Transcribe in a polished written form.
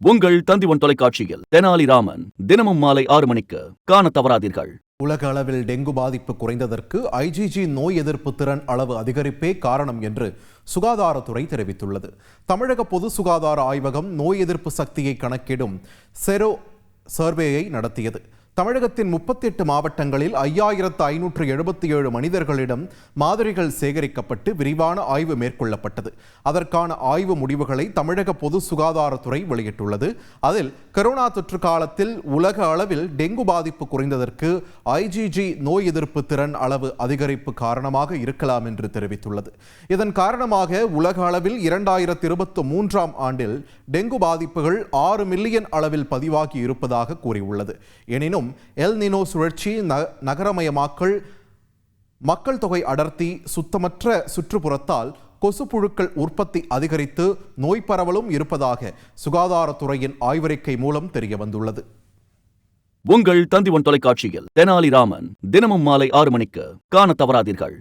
உங்கள் தந்திவன் தொலைக்காட்சியில் தெனாலிராமன் தினமும் மாலை 6 மணிக்கு காண தவறாதீர்கள். உலக அளவில் டெங்கு பாதிப்பு குறைந்ததற்கு ஐஜிஜி நோய் எதிர்ப்பு திறன் அளவு அதிகரிப்பே காரணம் என்று சுகாதாரத்துறை தெரிவித்துள்ளது. தமிழக பொது சுகாதார ஆய்வகம் நோய் எதிர்ப்பு சக்தியை கணக்கிடும் செரோ சர்வேயை நடத்தியது. தமிழகத்தின் 38 மாவட்டங்களில் 5577 மனிதர்களிடம் மாதிரிகள் சேகரிக்கப்பட்டு விரிவான ஆய்வு மேற்கொள்ளப்பட்டது. அதற்கான ஆய்வு முடிவுகளை தமிழக பொது சுகாதாரத்துறை வெளியிட்டுள்ளது. அதில் கொரோனா தொற்று காலத்தில் உலக அளவில் டெங்கு பாதிப்பு குறைந்ததற்கு ஐஜிஜி நோய் எதிர்ப்பு திறன் அளவு அதிகரிப்பு காரணமாக இருக்கலாம் என்று தெரிவித்துள்ளது. இதன் காரணமாக உலக அளவில் 2023ஆம் ஆண்டில் டெங்கு பாதிப்புகள் 6 மில்லியன் அளவில் பதிவாகி இருப்பதாக கூறியுள்ளது. எனினும் எல் நினோ சுழற்சி, நகரமயமாக்கல், மக்கள் தொகை அடர்த்தி, சுத்தமற்ற சுற்றுப்புறத்தால் கொசுப்புழுக்கள் உற்பத்தி அதிகரித்து நோய் பரவலும் இருப்பதாக சுகாதாரத்துறையின் ஆய்வறிக்கை மூலம் தெரிய வந்துள்ளது. உங்கள் தந்திவன் தொலைக்காட்சியில் தெனாலிராமன் தினமும் மாலை 6 மணிக்கு காண தவறாதீர்கள்.